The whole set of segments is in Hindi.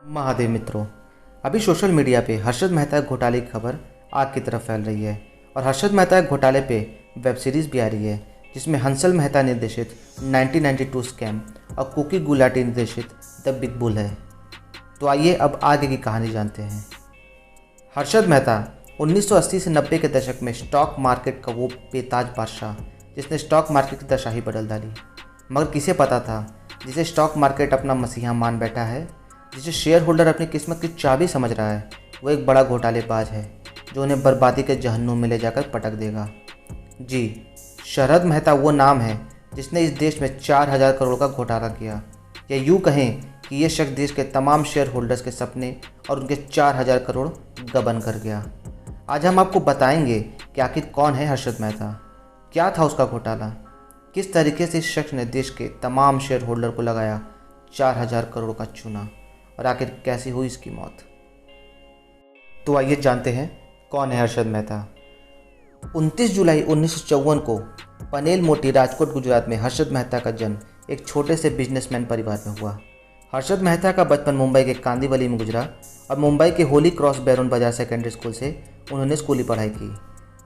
महादेव मित्रों, अभी सोशल मीडिया पे हर्षद मेहता घोटाले की खबर आग की तरफ फैल रही है और हर्षद मेहता घोटाले पे वेब सीरीज़ भी आ रही है जिसमें हंसल मेहता निर्देशित 1992 स्कैम और कुकी गुलाटी निर्देशित द बिग बुल है। तो आइए अब आगे की कहानी जानते हैं। हर्षद मेहता 1980 से 90 के दशक में स्टॉक मार्केट का वो बेताज बादशाह जिसने स्टॉक मार्केट की दशा ही बदल डाली। मगर किसे पता था जिसे स्टॉक मार्केट अपना मसीहा मान बैठा है, जिसे शेयर होल्डर अपनी किस्मत की चाबी समझ रहा है, वो एक बड़ा घोटालेबाज है जो उन्हें बर्बादी के जहन्नुम में ले जाकर पटक देगा। जी, शरद मेहता वो नाम है जिसने इस देश में 4,000 करोड़ का घोटाला किया, या यूँ कहें कि ये शख्स देश के तमाम शेयर होल्डर्स के सपने और उनके 4,000 करोड़ गबन कर गया। आज हम आपको बताएंगे कि आखिर कौन है हर्षद मेहता, क्या था उसका घोटाला, किस तरीके से इस शख्स ने देश के तमाम शेयर होल्डर को लगाया 4,000 करोड़ का चूना और आखिर कैसी हुई इसकी मौत। तो आइए जानते हैं कौन है हर्षद मेहता। 29 जुलाई 1954 को पनेल मोटी, राजकोट, गुजरात में हर्षद मेहता का जन्म एक छोटे से बिजनेसमैन परिवार में हुआ। हर्षद मेहता का बचपन मुंबई के कांदीवली में गुजरा और मुंबई के होली क्रॉस बैरोन बाजार सेकेंडरी स्कूल से उन्होंने स्कूली पढ़ाई की।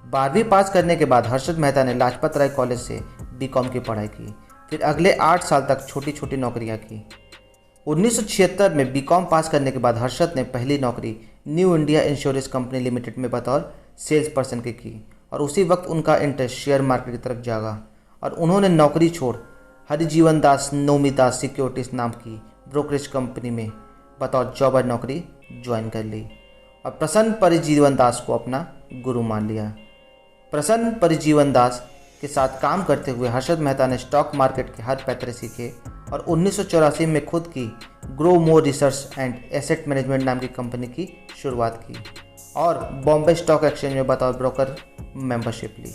12वीं पास करने के बाद हर्षद मेहता ने लाजपत राय कॉलेज से बीकॉम की पढ़ाई की। फिर अगले 8 साल तक छोटी छोटी नौकरियां की। 1976 में बीकॉम पास करने के बाद हर्षद ने पहली नौकरी new India insurance company limited में बतौर सेल्स पर्सन की और उसी वक्त उनका इंटरेस्ट शेयर मार्केट की तरफ जागा और उन्होंने नौकरी छोड़ हरिजीवन दास नोमिदास सिक्योरिटीज नाम की ब्रोकरेज कंपनी में बतौर जॉबर नौकरी ज्वाइन कर ली और प्रसन्न परिजीवन दास को अपना गुरु मान लिया। प्रसन्न परिजीवन दास के साथ काम करते हुए हर्षद मेहता ने स्टॉक मार्केट के हर पैतरे सीखे और 1984 में खुद की grow more research and asset management नाम की कंपनी की शुरुआत की और बॉम्बे स्टॉक एक्सचेंज में बतौर ब्रोकर मेंबरशिप ली।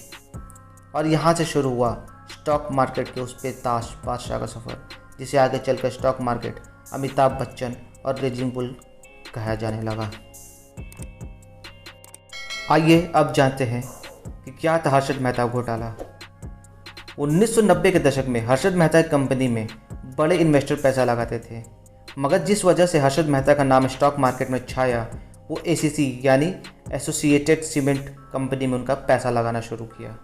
और यहाँ से शुरू हुआ स्टॉक मार्केट के उस बेताज बादशाह का सफ़र, जिसे आगे चलकर स्टॉक मार्केट अमिताभ बच्चन और रेजिंग बुल कहा जाने लगा। आइए अब जानते हैं कि क्या था हर्षद मेहता घोटाला। 1990 के दशक में हर्षद मेहता की कंपनी में बड़े इन्वेस्टर पैसा लगाते थे, मगर जिस वजह से हर्षद मेहता का नाम स्टॉक मार्केट में छाया वो एसीसी यानी एसोसिएटेड सीमेंट कंपनी में उनका पैसा लगाना शुरू किया।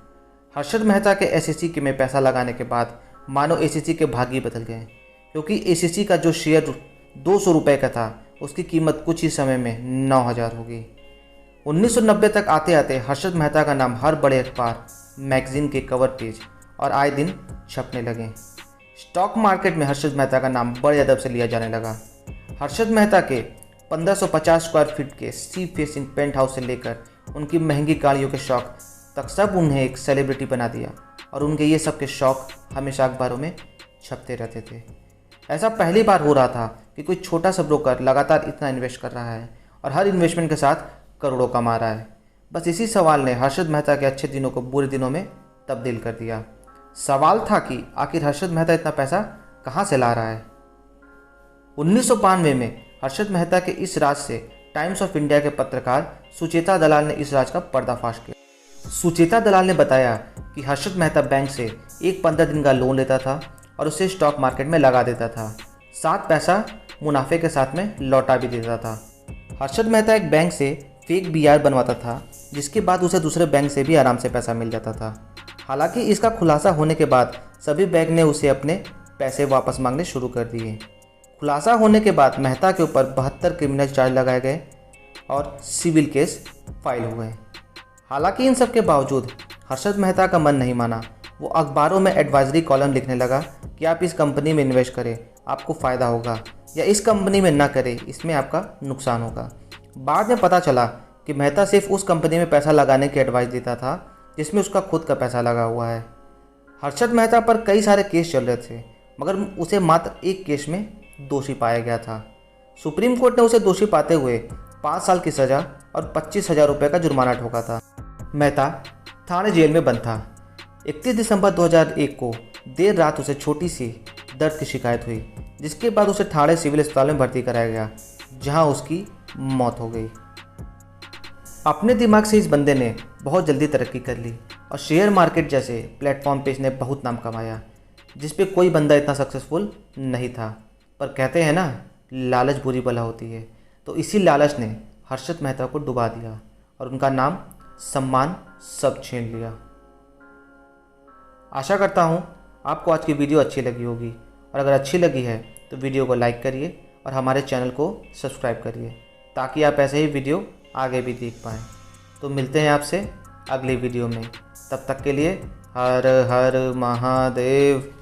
हर्षद मेहता के एसीसी के में पैसा लगाने के बाद मानो एसीसी के भाग्य बदल गए, क्योंकि एसीसी का जो शेयर 200 रुपये का था उसकी कीमत कुछ ही समय में 9,000 हो गई। 1990 तक आते आते हर्षद मेहता का नाम हर बड़े अखबार, मैगजीन के कवर पेज और आए दिन छपने लगे। स्टॉक मार्केट में हर्षद मेहता का नाम बड़े अदब से लिया जाने लगा। हर्षद मेहता के 1550 स्क्वायर फीट के सी फेसिंग पेंट हाउस से लेकर उनकी महंगी गाड़ियों के शौक तक सब उन्हें एक सेलिब्रिटी बना दिया और उनके ये सब के शौक हमेशा अखबारों में छपते रहते थे। ऐसा पहली बार हो रहा था कि कोई छोटा सा ब्रोकर लगातार इतना इन्वेस्ट कर रहा है और हर इन्वेस्टमेंट के साथ करोड़ों कमा रहा है। बस इसी सवाल ने हर्षद मेहता के अच्छे दिनों को बुरे दिनों में तब्दील कर दिया। सवाल था कि आखिर हर्षद मेहता इतना पैसा कहाँ से ला रहा है। 1992 में हर्षद मेहता के इस राज से टाइम्स ऑफ इंडिया के पत्रकार सुचेता दलाल ने इस राज का पर्दाफाश किया। सुचेता दलाल ने बताया कि हर्षद मेहता बैंक से एक 15 दिन का लोन लेता था और उसे स्टॉक मार्केट में लगा देता था, साथ पैसा मुनाफे के साथ में लौटा भी देता था। हर्षद मेहता एक बैंक से फेक बीआर बनवाता था, जिसके बाद उसे दूसरे बैंक से भी आराम से पैसा मिल जाता था। हालांकि इसका खुलासा होने के बाद सभी बैंक ने उसे अपने पैसे वापस मांगने शुरू कर दिए। खुलासा होने के बाद मेहता के ऊपर 72 क्रिमिनल चार्ज लगाए गए और सिविल केस फाइल हुए। हालांकि इन सब के बावजूद हर्षद मेहता का मन नहीं माना। वो अखबारों में एडवाइजरी कॉलम लिखने लगा कि आप इस कंपनी में इन्वेस्ट करें, आपको फ़ायदा होगा, या इस कंपनी में ना करें, इसमें आपका नुकसान होगा। बाद में पता चला कि मेहता सिर्फ उस कंपनी में पैसा लगाने की एडवाइस देता था जिसमें उसका खुद का पैसा लगा हुआ है। हर्षद मेहता पर कई सारे केस चल रहे थे, मगर उसे मात्र एक केस में दोषी पाया गया था। सुप्रीम कोर्ट ने उसे दोषी पाते हुए 5 साल की सज़ा और 25,000 रुपये का जुर्माना ठोका था। मेहता थाने जेल में बंद था। 31 दिसंबर 2001 को देर रात उसे छोटी सी दर्द की शिकायत हुई, जिसके बाद उसे ठाणे सिविल अस्पताल में भर्ती कराया गया, जहां उसकी मौत हो गई। अपने दिमाग से इस बंदे ने बहुत जल्दी तरक्की कर ली और शेयर मार्केट जैसे प्लेटफॉर्म पे इसने बहुत नाम कमाया, जिस पे कोई बंदा इतना सक्सेसफुल नहीं था। पर कहते हैं ना लालच बुरी बला होती है। तो इसी लालच ने हर्षद मेहता को डुबा दिया और उनका नाम, सम्मान सब छीन लिया। आशा करता हूँ आपको आज की वीडियो अच्छी लगी होगी, और अगर अच्छी लगी है तो वीडियो को लाइक करिए और हमारे चैनल को सब्सक्राइब करिए, ताकि आप ऐसे ही वीडियो आगे भी देख पाएँ। तो मिलते हैं आपसे अगली वीडियो में, तब तक के लिए हर हर महादेव।